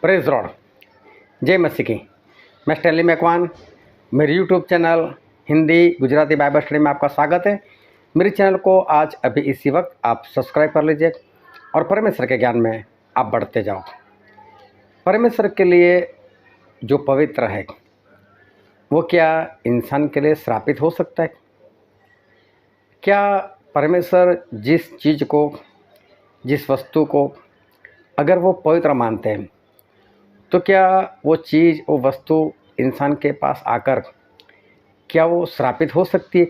Praise Lord, जय मसीह की। मैं स्टैनली मैकवान, मेरे YouTube channel Hindi Gujarati Bible study में आपका स्वागत है। मेरे चैनल को आज अभी इसी वक्त आप सब्सक्राइब कर लीजिए और परमेश्वर के ज्ञान में आप बढ़ते जाओ। परमेश्वर के लिए जो पवित्र है वो क्या इंसान के लिए श्रापित हो सकता है? क्या परमेश्वर जिस चीज़ को, जिस वस्तु को अगर वो पवित्र मानते हैं तो क्या वो चीज़, वो वस्तु इंसान के पास आकर क्या वो श्रापित हो सकती है?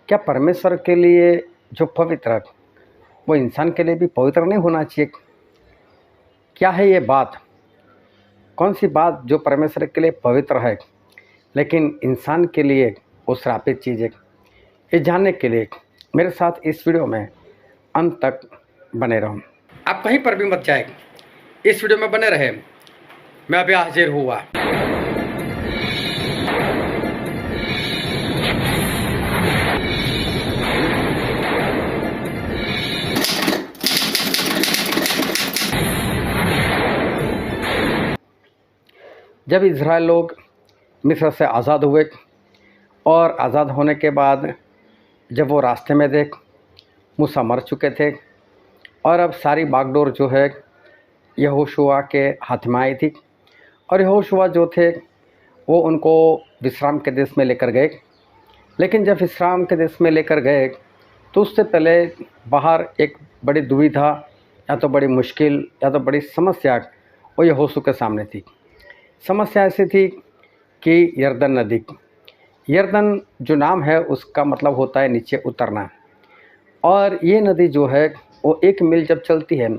क्या परमेश्वर के लिए जो पवित्र है वो इंसान के लिए भी पवित्र नहीं होना चाहिए? क्या है ये बात? कौन सी बात जो परमेश्वर के लिए पवित्र है लेकिन इंसान के लिए वो श्रापित चीज़ है? ये जानने के लिए मेरे साथ इस वीडियो में अंत तक बने रहो। आप कहीं पर भी मत जाए, इस वीडियो में बने रहे। मैं अभी हाजिर हुआ। जब इज़राइल लोग मिस्र से आज़ाद हुए और आज़ाद होने के बाद जब वो रास्ते में थे, मूसा मर चुके थे और अब सारी बागडोर जो है यहोशुआ के हाथ में आई थी और यहोशुआ जो थे वो उनको विश्राम के देश में लेकर गए। लेकिन जब विश्राम के देश में लेकर गए तो उससे पहले बाहर एक बड़ी दुविधा या तो बड़ी मुश्किल या तो बड़ी समस्या वो यहोशू के सामने थी। समस्या ऐसी थी कि यरदन नदी, यरदन जो नाम है उसका मतलब होता है नीचे उतरना, और ये नदी जो है वो 1 मील जब चलती है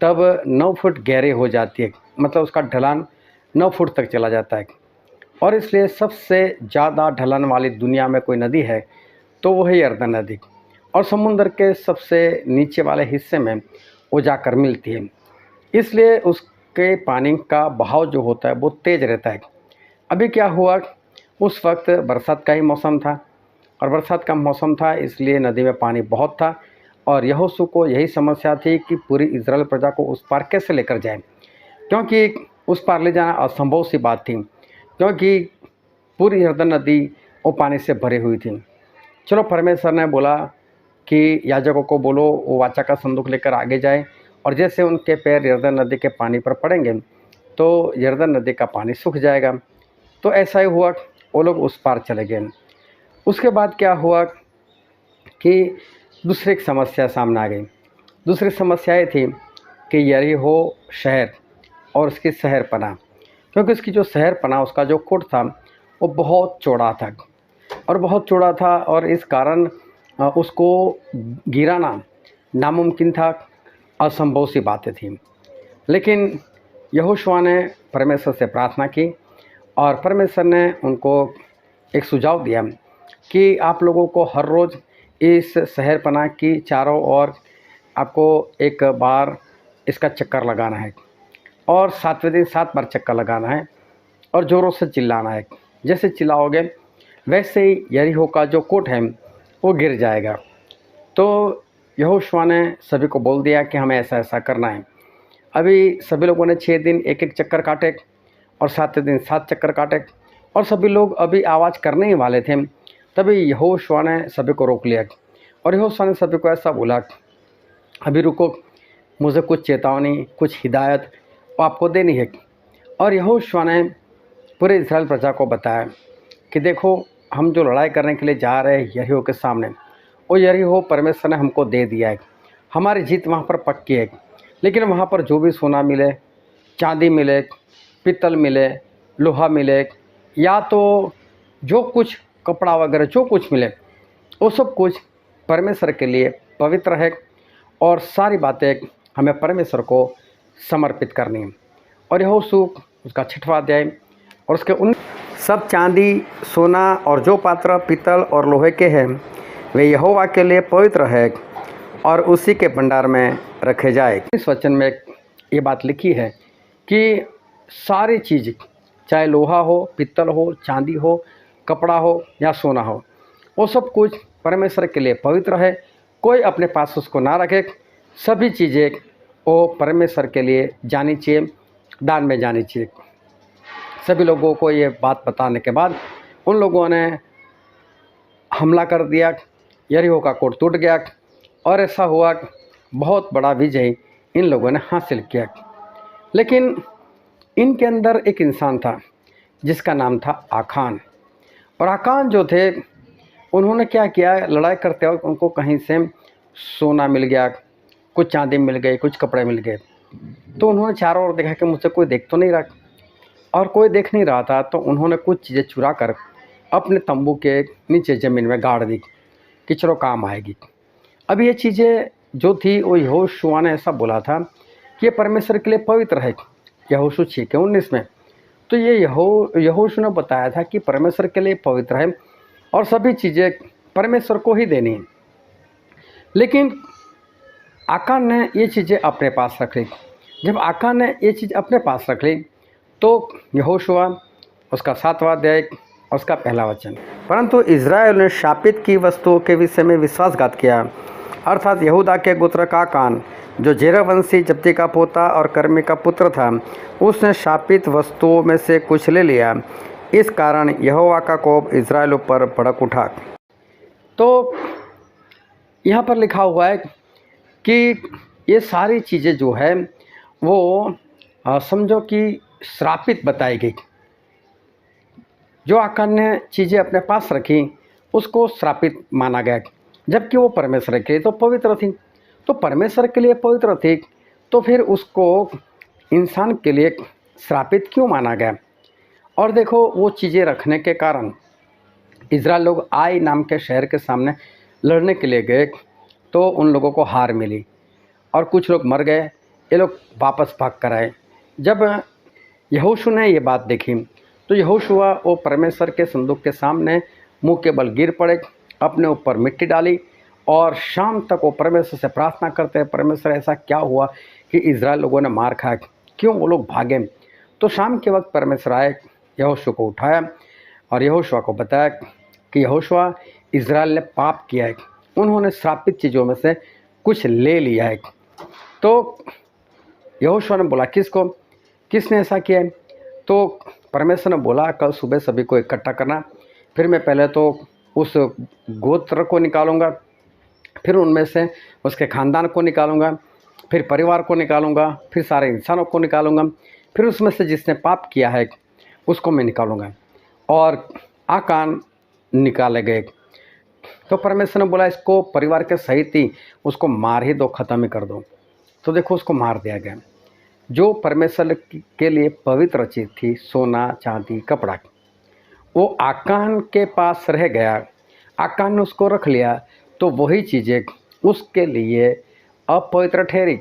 तब 9 फुट गहरे हो जाती है, मतलब उसका ढलान 9 फुट तक चला जाता है। और इसलिए सबसे ज़्यादा ढलान वाली दुनिया में कोई नदी है तो वो है यरदन नदी, और समुद्र के सबसे नीचे वाले हिस्से में वो जाकर मिलती है। इसलिए उसके पानी का बहाव जो होता है वो तेज़ रहता है। अभी क्या हुआ, उस वक्त बरसात का ही मौसम था और बरसात का मौसम था इसलिए नदी में पानी बहुत था और यहोशू को यही समस्या थी कि पूरी इज़राइल प्रजा को उस पार कैसे लेकर जाए, क्योंकि उस पार ले जाना असंभव सी बात थी, क्योंकि पूरी यरदन नदी वो पानी से भरी हुई थी। चलो, परमेश्वर ने बोला कि याजकों को बोलो वो वाचा का संदूक लेकर आगे जाए, और जैसे उनके पैर यरदन नदी के पानी पर पड़ेंगे तो यरदन नदी का पानी सूख जाएगा। तो ऐसा ही हुआ, वो लोग उस पार चले गए। उसके बाद क्या हुआ कि दूसरी एक समस्या सामने आ गई। दूसरी समस्या ये थी कि यरीहो शहर और उसकी शहरपनाह, क्योंकि उसकी जो शहरपनाह, उसका जो कोट था वो बहुत चौड़ा था और बहुत चौड़ा था, और इस कारण उसको गिराना नामुमकिन था, असंभव सी बातें थी। लेकिन यहोशुआ ने परमेश्वर से प्रार्थना की और परमेश्वर ने उनको एक सुझाव दिया कि आप लोगों को हर रोज़ इस शहरपनाह की चारों ओर आपको एक बार इसका चक्कर लगाना है, और 7वें दिन 7 बार चक्कर लगाना है और ज़ोरों से चिल्लाना है। जैसे चिल्लाओगे वैसे ही यरीहो का जो कोट है वो गिर जाएगा। तो यहोशुआ ने सभी को बोल दिया कि हमें ऐसा ऐसा करना है। अभी सभी लोगों ने 6 दिन 1-1 चक्कर काटे और 7वें दिन 7 चक्कर काटे, और सभी लोग अभी आवाज़ करने ही वाले थे, तभी यहोशुआ ने सभी को रोक लिया और यहोशुआ ने सभी को ऐसा बोला, अभी रुको, मुझे कुछ चेतावनी, कुछ हिदायत आपको देनी है। और यहोशुआ ने पूरे इस्राएल प्रजा को बताया कि देखो, हम जो लड़ाई करने के लिए जा रहे हैं यरीहो के सामने, वो यरीहो परमेश्वर ने हमको दे दिया है, हमारी जीत वहाँ पर पक्की है। लेकिन वहाँ पर जो भी सोना मिले, चांदी मिले, पित्तल मिले, लोहा मिले, या तो जो कुछ कपड़ा वगैरह जो कुछ मिले, वो सब कुछ परमेश्वर के लिए पवित्र है और सारी बातें हमें परमेश्वर को समर्पित करनी है। और यहोशू उसका 6वां अध्याय और उसके उन सब चांदी, सोना और जो पात्र पित्तल और लोहे के हैं वे यहोवा के लिए पवित्र है और उसी के भंडार में रखे जाए। इस वचन में ये बात लिखी है कि सारी चीज़, चाहे लोहा हो, पित्तल हो, चांदी हो, कपड़ा हो या सोना हो, वो सब कुछ परमेश्वर के लिए पवित्र है। कोई अपने पास उसको ना रखे, सभी चीज़ें वो परमेश्वर के लिए जानी चाहिए, दान में जानी चाहिए। सभी लोगों को ये बात बताने के बाद उन लोगों ने हमला कर दिया, यरीहो का कोट टूट गया और ऐसा हुआ बहुत बड़ा विजय इन लोगों ने हासिल किया। लेकिन इनके अंदर एक इंसान था जिसका नाम था आखान। और आखान जो थे उन्होंने क्या किया, लड़ाई करते वक्त उनको कहीं से सोना मिल गया, कुछ चांदी मिल गई, कुछ कपड़े मिल गए। तो उन्होंने चारों ओर देखा कि मुझसे कोई देख तो नहीं रहा, और कोई देख नहीं रहा था। तो उन्होंने कुछ चीज़ें चुरा कर अपने तंबू के नीचे ज़मीन में गाड़ दी कि चलो काम आएगी। अब ये चीज़ें जो थी वो यहोशुआ ने ऐसा बोला था कि ये परमेश्वर के लिए पवित्र है, यहोशू 6:19 में। तो ये यहोशू ने बताया था कि परमेश्वर के लिए पवित्र है और सभी चीज़ें परमेश्वर को ही देनी है। लेकिन आकान ने ये चीज़ें अपने पास रख ली। जब आकान ने ये चीज़ अपने पास रख ली तो यहोशुआ उसका 7वां अध्याय उसका 1 वचन, परंतु इज़राइल ने शापित की वस्तुओं के विषय में विश्वासघात किया, अर्थात यहूदा के गोत्र का आकान जो जेरहवंशी जब्दी का पोता और कर्मी का पुत्र था, उसने शापित वस्तुओं में से कुछ ले लिया। इस कारण यहोवा का कोप इज़राइल पर भड़क उठा। तो यहाँ पर लिखा हुआ है कि ये सारी चीज़ें जो है वो समझो कि श्रापित बताई गई। जो आकान ने चीज़ें अपने पास रखी उसको श्रापित माना गया, जबकि वो परमेश्वर के लिए तो पवित्र थी। तो परमेश्वर के लिए पवित्र थी तो फिर उसको इंसान के लिए श्रापित क्यों माना गया? और देखो, वो चीज़ें रखने के कारण इज़राइल लोग आई नाम के शहर के सामने लड़ने के लिए गए तो उन लोगों को हार मिली और कुछ लोग मर गए, ये लोग वापस भाग कर आए। जब यहोशू ने ये बात देखी तो यहोशुआ वो परमेश्वर के संदूक के सामने मुंह के बल गिर पड़े, अपने ऊपर मिट्टी डाली और शाम तक वो परमेश्वर से प्रार्थना करते हैं, परमेश्वर ऐसा क्या हुआ कि इज़राइल लोगों ने मार खाया, क्यों वो लोग भागे? तो शाम के वक्त परमेश्वर आए, यहोशू को उठाया और यहोशुआ को बताया कि यहोशुआ, इज़राइल ने पाप किया है, उन्होंने श्रापित चीज़ों में से कुछ ले लिया है। तो यहोशुआ ने बोला, किसने ऐसा किया है? तो परमेश्वर ने बोला, कल सुबह सभी को इकट्ठा करना, फिर मैं पहले तो उस गोत्र को निकालूंगा, फिर उनमें से उसके ख़ानदान को निकालूंगा, फिर परिवार को निकालूंगा, फिर सारे इंसानों को निकालूंगा, फिर उसमें से जिसने पाप किया है उसको मैं निकालूंगा। और आकान निकाले गए। तो परमेश्वर ने बोला, इसको परिवार के सहित ही उसको मार ही दो, ख़त्म ही कर दो। तो देखो, उसको मार दिया गया। जो परमेश्वर के लिए पवित्र चीज़ थी, सोना चांदी कपड़ा, वो आकान के पास रह गया, आकान ने उसको रख लिया, तो वही चीज़ें उसके लिए अपवित्र ठहरी,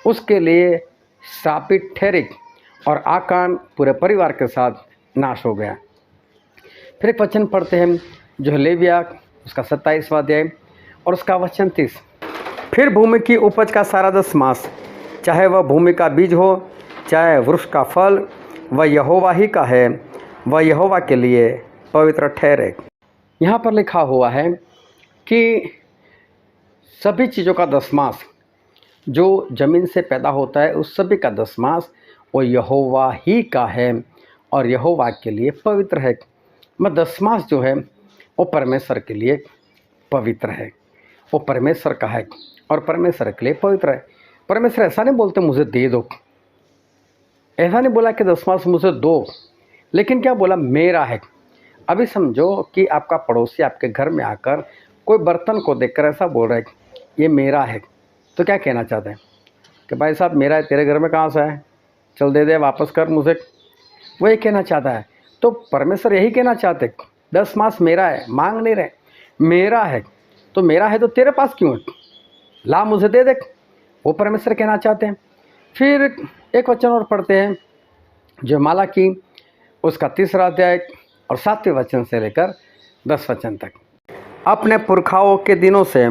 उसके लिए श्रापित ठहरी और आकान पूरे परिवार के साथ नाश हो गया। फिर एक वचन पढ़ते हैं जो लेविया उसका 27वां अध्याय और उसका वचन 30। फिर भूमि की उपज का सारा 10 मास, चाहे वह भूमि का बीज हो चाहे वृक्ष का फल, वह यहोवा ही का है, वह यहोवा के लिए पवित्र ठहरे। यहाँ पर लिखा हुआ है कि सभी चीज़ों का 10 मास जो ज़मीन से पैदा होता है उस सभी का 10 मास वो यहोवा ही का है और यहोवा के लिए पवित्र है। 10 मास जो है वो परमेश्वर के लिए पवित्र है, वो परमेश्वर का है और परमेश्वर के लिए पवित्र है। परमेश्वर ऐसा नहीं बोलते मुझे दे दो, ऐसा नहीं बोला कि 10 मास मुझे दो, लेकिन क्या बोला, मेरा है। अभी समझो कि आपका पड़ोसी आपके घर में आकर कोई बर्तन को देखकर ऐसा बोल रहा है कि ये मेरा है, तो क्या कहना चाहते हैं कि भाई साहब मेरा है, तेरे घर में कहाँ से है, चल दे दे, वापस कर मुझे, वही कहना चाहता है। तो परमेश्वर यही कहना चाहते, 10 मास मेरा है, मांग नहीं रहे, मेरा है। तो मेरा है तो तेरे पास क्यों है, ला मुझे दे दे, वो परमेश्वर कहना चाहते हैं। फिर एक वचन और पढ़ते हैं जो मलाकी उसका 3रा अध्याय और 7वें वचन से लेकर 10 वचन तक। अपने पुरखाओं के दिनों से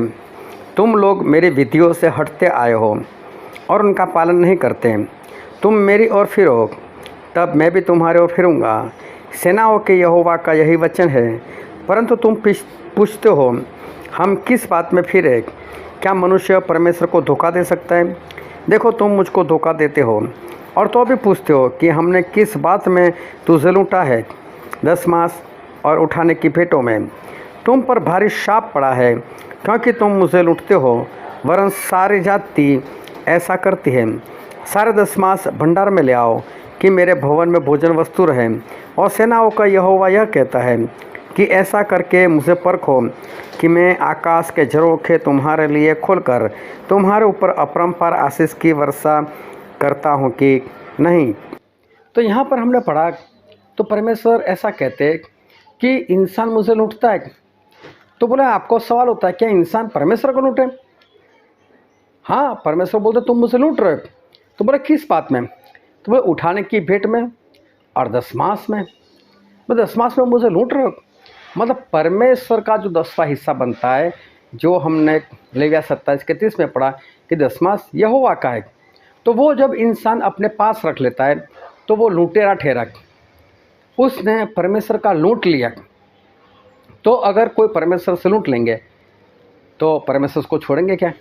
तुम लोग मेरी विधियों से हटते आए हो और उनका पालन नहीं करते। तुम मेरी ओर फिरो, तब मैं भी तुम्हारे ओर फिरूँगा। सेनाओं के यहोवा का यही वचन है। परंतु तुम पूछते हो, हम किस बात में फिरे? क्या मनुष्य परमेश्वर को धोखा दे सकता है? देखो तुम मुझको धोखा देते हो और तो भी पूछते हो कि हमने किस बात में तुझे लूटा है। 10 मास और उठाने की भेंटों में तुम पर भारी शाप पड़ा है, क्योंकि तुम मुझे लूटते हो, वरन सारी जाति ऐसा करती है। सारे 10 मास भंडार में ले आओ कि मेरे भवन में भोजन वस्तु रहे। और सेनाओं का यहोवा यह कहता है कि ऐसा करके मुझे परखो कि मैं आकाश के झरोखे तुम्हारे लिए खोलकर तुम्हारे ऊपर अपरंपार आशीष की वर्षा करता हूँ कि नहीं। तो यहाँ पर हमने पढ़ा तो परमेश्वर ऐसा कहते कि इंसान मुझे लूटता है। तो बोला आपको सवाल होता है क्या इंसान परमेश्वर को लूटे? हाँ, परमेश्वर बोलते तुम मुझे लूट रहे हो। तो बोले किस बात में? तो बोले उठाने की भेंट में और 10 मास में। मैं 10 मास में मुझे लूट रहे हो, मतलब परमेश्वर का जो 10वां हिस्सा बनता है, जो हमने लेविया 27:31 में पढ़ा कि 10 मास यहोवा का है। तो वो जब इंसान अपने पास रख लेता है तो वो लुटेरा ठहरा, उसने परमेश्वर का लूट लिया। तो अगर कोई परमेश्वर से लूट लेंगे तो परमेश्वर उसको छोड़ेंगे क्या?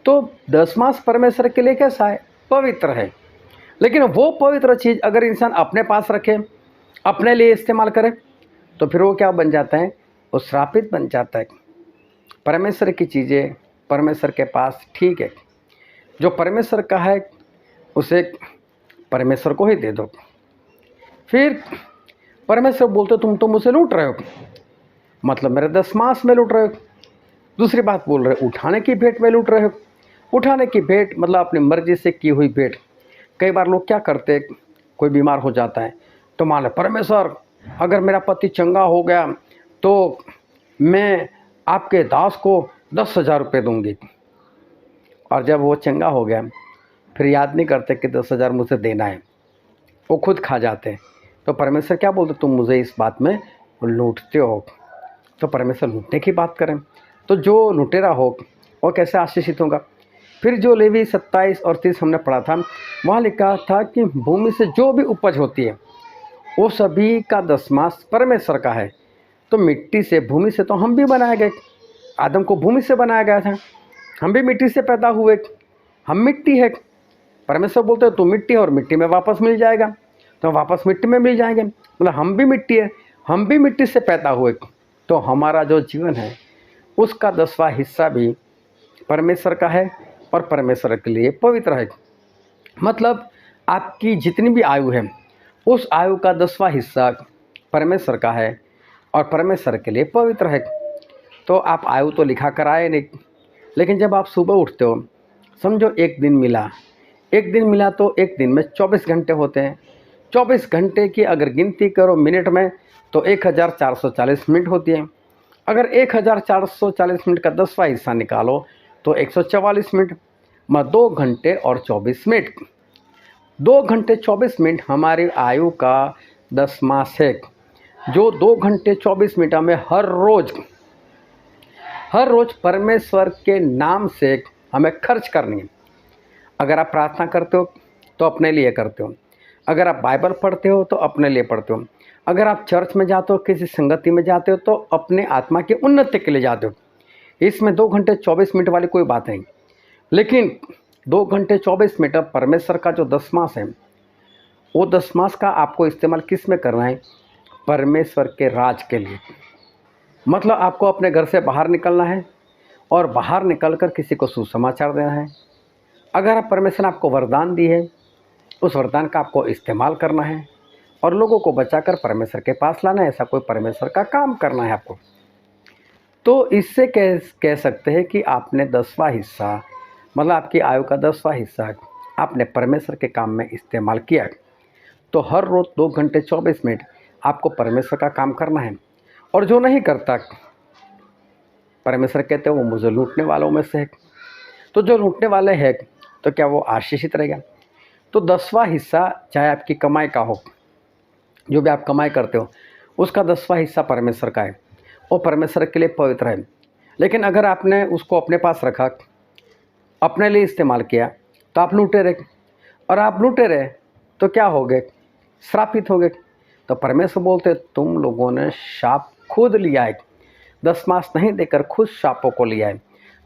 तो 10 मास परमेश्वर के लिए कैसा है? पवित्र है। लेकिन वो पवित्र चीज़ अगर इंसान अपने पास रखे, अपने लिए इस्तेमाल करे, तो फिर वो क्या बन जाता है? वो श्रापित बन जाता है। परमेश्वर की चीज़ें परमेश्वर के पास ठीक है, जो परमेश्वर का है उसे परमेश्वर को ही दे दो। फिर परमेश्वर बोलते तुम तो मुझे लूट रहे हो, मतलब मेरे 10 मास में लूट रहे हो। दूसरी बात बोल रहे हो उठाने की भेंट में लूट रहे हो। उठाने की भेंट मतलब अपनी मर्जी से की हुई भेंट। कई बार लोग क्या करते, कोई बीमार हो जाता है तो मान लो परमेश्वर अगर मेरा पति चंगा हो गया तो मैं आपके दास को 10,000 रुपये दूंगी। और जब वो चंगा हो गया फिर याद नहीं करते कि 10,000 मुझे देना है, वो खुद खा जाते हैं। तो परमेश्वर क्या बोलते, तुम मुझे इस बात में लूटते हो। तो परमेश्वर लूटने की बात करें तो जो लुटेरा हो वो कैसे आशीषित होगा? फिर जो लेवी 27 और 30 हमने पढ़ा था, वहाँ लिखा था कि भूमि से जो भी उपज होती है वो सभी का 10 मास परमेश्वर का है। तो मिट्टी से, भूमि से तो हम भी बनाए गए। आदम को भूमि से बनाया गया था, हम भी मिट्टी से पैदा हुए, हम मिट्टी है। परमेश्वर बोलते हैं तू मिट्टी है और मिट्टी में वापस मिल जाएगा, तो वापस मिट्टी में मिल जाएंगे। मतलब हम भी मिट्टी है, हम भी मिट्टी से पैदा हुए। तो हमारा जो जीवन है उसका 10वां हिस्सा भी परमेश्वर का है और परमेश्वर के लिए पवित्र है। मतलब आपकी जितनी भी आयु है उस आयु का 10वां हिस्सा परमेश्वर का है और परमेश्वर के लिए पवित्र है। तो आप आयु तो लिखा कर आए नहीं, लेकिन जब आप सुबह उठते हो, समझो एक दिन मिला तो एक दिन में 24 घंटे होते हैं। 24 घंटे की अगर गिनती करो मिनट में तो 1440 मिनट होती है। अगर 1440 मिनट का 10वां हिस्सा निकालो तो 144 मिनट, 2 घंटे और 24 मिनट। 2 घंटे 24 मिनट हमारी आयु का 10 मास है, जो 2 घंटे 24 मिनट में हर रोज़ परमेश्वर के नाम से हमें खर्च करनी है। अगर आप प्रार्थना करते हो तो अपने लिए करते हो, अगर आप बाइबल पढ़ते हो तो अपने लिए पढ़ते हो, अगर आप चर्च में जाते हो, किसी संगति में जाते हो तो अपने आत्मा की उन्नति के लिए जाते हो। इसमें 2 घंटे 24 मिनट वाली कोई बात नहीं। लेकिन 2 घंटे 24 मिनट परमेश्वर का जो 10 मास है, वो 10 मास का आपको इस्तेमाल किस में करना है? परमेश्वर के राज के लिए। मतलब आपको अपने घर से बाहर निकलना है और बाहर निकलकर किसी को सुसमाचार देना है। अगर आप परमेश्वर ने आपको वरदान दी है, उस वरदान का आपको इस्तेमाल करना है और लोगों को बचाकर परमेश्वर के पास लाना है। ऐसा कोई परमेश्वर का काम करना है आपको। तो इससे कह सकते हैं कि आपने 10वां हिस्सा, मतलब आपकी आयु का 10वां हिस्सा आपने परमेश्वर के काम में इस्तेमाल किया। तो हर रोज़ 2 घंटे 24 मिनट आपको परमेश्वर का काम करना है। और जो नहीं करता, परमेश्वर कहते हैं वो मुझे लूटने वालों में से है। तो जो लूटने वाले हैं तो क्या वो आशीषित रहेगा? तो 10वां हिस्सा चाहे आपकी कमाई का हो, जो भी आप कमाई करते हो उसका 10वां हिस्सा परमेश्वर का है, वो परमेश्वर के लिए पवित्र है। लेकिन अगर आपने उसको अपने पास रखा, अपने लिए इस्तेमाल किया, तो आप लूटे रहे। और आप लूटे रहे तो क्या हो गए? श्रापित हो गए। तो परमेश्वर बोलते तुम लोगों ने शाप खुद लिया है, 10 मास नहीं देकर खुद शापों को लिया है,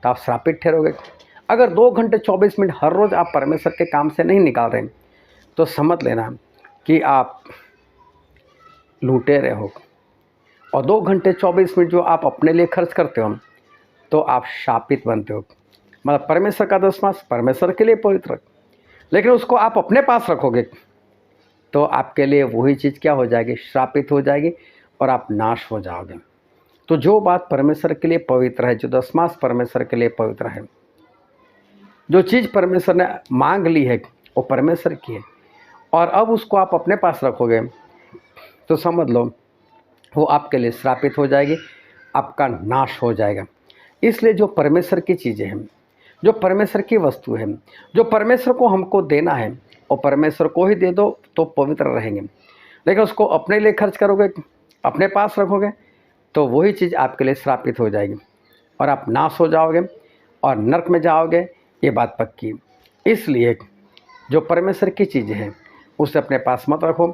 तो आप श्रापित ठहरोगे। अगर 2 घंटे 24 मिनट हर रोज़ आप परमेश्वर के काम से नहीं निकाल रहे तो समझ लेना कि आप लुटेरे हो। और 2 घंटे 24 मिनट जो आप अपने लिए खर्च करते हो तो आप शापित बनते हो। मतलब परमेश्वर का दशमांश परमेश्वर के लिए पवित्र, लेकिन उसको आप अपने पास रखोगे तो आपके लिए वही चीज़ क्या हो जाएगी, श्रापित हो जाएगी और आप नाश हो जाओगे। तो जो बात परमेश्वर के लिए पवित्र है, जो दशमांश परमेश्वर के लिए पवित्र है, जो चीज़ परमेश्वर ने मांग ली है वो परमेश्वर की है, और अब उसको आप अपने पास रखोगे तो समझ लो वो आपके लिए श्रापित हो जाएगी, आपका नाश हो जाएगा। इसलिए जो परमेश्वर की चीज़ें हैं, जो परमेश्वर की वस्तु है, जो परमेश्वर को हमको देना है और परमेश्वर को ही दे दो तो पवित्र रहेंगे। लेकिन उसको अपने लिए खर्च करोगे, अपने पास रखोगे तो वही चीज़ आपके लिए श्रापित हो जाएगी और आप नाश हो जाओगे और नरक में जाओगे, ये बात पक्की। इसलिए जो परमेश्वर की चीज़ें हैं उसे अपने पास मत रखो,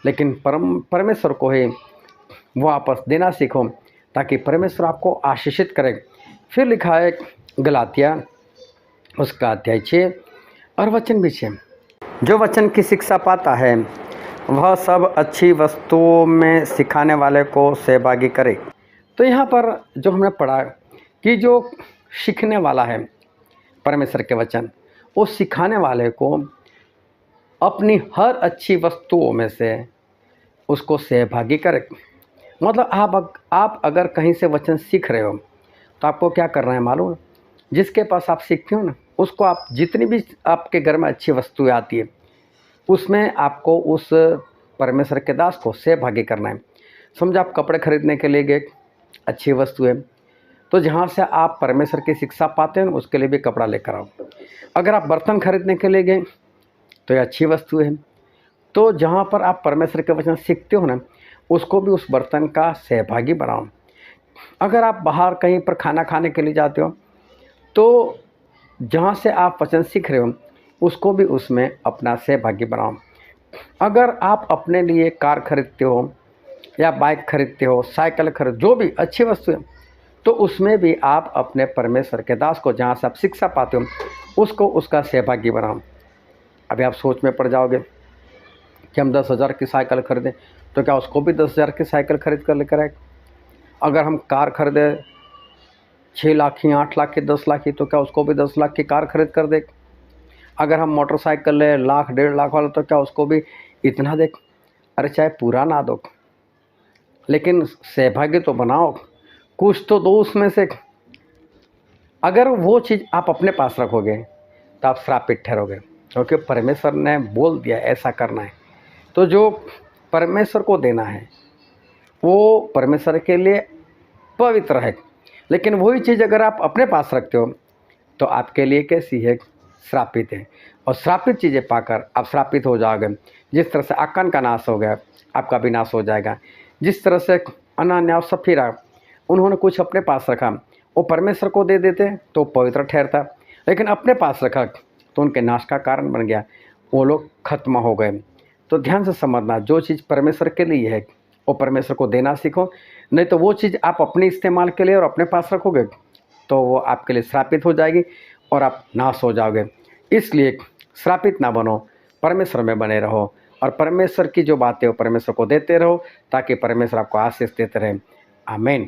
लेकिन परमेश्वर को ही वापस देना सीखो ताकि परमेश्वर आपको आशीषित करे। फिर लिखा है गलातिया उसका अध्याय 6 और वचन भी 6, जो वचन की शिक्षा पाता है वह सब अच्छी वस्तुओं में सिखाने वाले को सहभागी करे। तो यहाँ पर जो हमने पढ़ा कि जो सीखने वाला है परमेश्वर के वचन, वो सिखाने वाले को अपनी हर अच्छी वस्तुओं में से उसको सहभागी करे। मतलब आप अगर कहीं से वचन सीख रहे हो तो आपको क्या करना है मालूम है? जिसके पास आप सीखते हो ना, उसको आप जितनी भी आपके घर में अच्छी वस्तुएं आती है उसमें आपको उस परमेश्वर के दास को सहभागी करना है। समझो आप कपड़े खरीदने के लिए गए, अच्छी वस्तु है, तो जहाँ से आप परमेश्वर की शिक्षा पाते हैं उसके लिए भी कपड़ा लेकर आओ। अगर आप बर्तन खरीदने के लिए गए तो ये अच्छी वस्तु है, तो जहाँ पर आप परमेश्वर के वचन सीखते हो ना, उसको भी उस बर्तन का सहभागी बनाओ। अगर आप बाहर कहीं पर खाना खाने के लिए जाते हो तो जहाँ से आप वचन सीख रहे हो उसको भी उसमें अपना सहभागी बनाओ। अगर आप अपने लिए कार खरीदते हो या बाइक खरीदते हो, साइकिल खरीद, जो भी अच्छी वस्तु है, तो उसमें भी आप अपने परमेश्वर के दास को जहाँ से आप शिक्षा पाते हो उसको उसका सहभागी बनाओ। अभी आप सोच में पड़ जाओगे कि हम 10,000 की साइकिल खरीदें तो क्या उसको भी 10,000 की साइकिल खरीद कर लेकर आए? अगर हम कार खरीदें 6 लाख की, 8 लाख की, 10 लाख की, तो क्या उसको भी 10 लाख की कार खरीद कर दे? अगर हम मोटरसाइकिल ले लाख 1.5 लाख वाला तो क्या उसको भी इतना दे? अरे चाहे पूरा ना दो लेकिन सहभागी तो बनाओ, कुछ तो दो उसमें से। अगर वो चीज़ आप अपने पास रखोगे तो आप श्रापित ठहरोगे, क्योंकि परमेश्वर ने बोल दिया ऐसा करना है। तो जो परमेश्वर को देना है वो परमेश्वर के लिए पवित्र है, लेकिन वही चीज़ अगर आप अपने पास रखते हो तो आपके लिए कैसी है? श्रापित है। और श्रापित चीज़ें पाकर आप श्रापित हो जाओगे। जिस तरह से आकान का नाश हो गया, आपका भी नाश हो जाएगा। जिस तरह से अनान्या और सफीरा, उन्होंने कुछ अपने पास रखा, वो परमेश्वर को दे देते तो पवित्र ठहरता, लेकिन अपने पास रखा तो उनके नाश का कारण बन गया, वो लोग खत्म हो गए। तो ध्यान से समझना, जो चीज़ परमेश्वर के लिए है वो परमेश्वर को देना सीखो, नहीं तो वो चीज़ आप अपने इस्तेमाल के लिए और अपने पास रखोगे तो वो आपके लिए श्रापित हो जाएगी और आप नाश हो जाओगे। इसलिए श्रापित ना बनो, परमेश्वर में बने रहो और परमेश्वर की जो बातें हो परमेश्वर को देते रहो ताकि परमेश्वर आपको आशीष देते रहे। आमीन।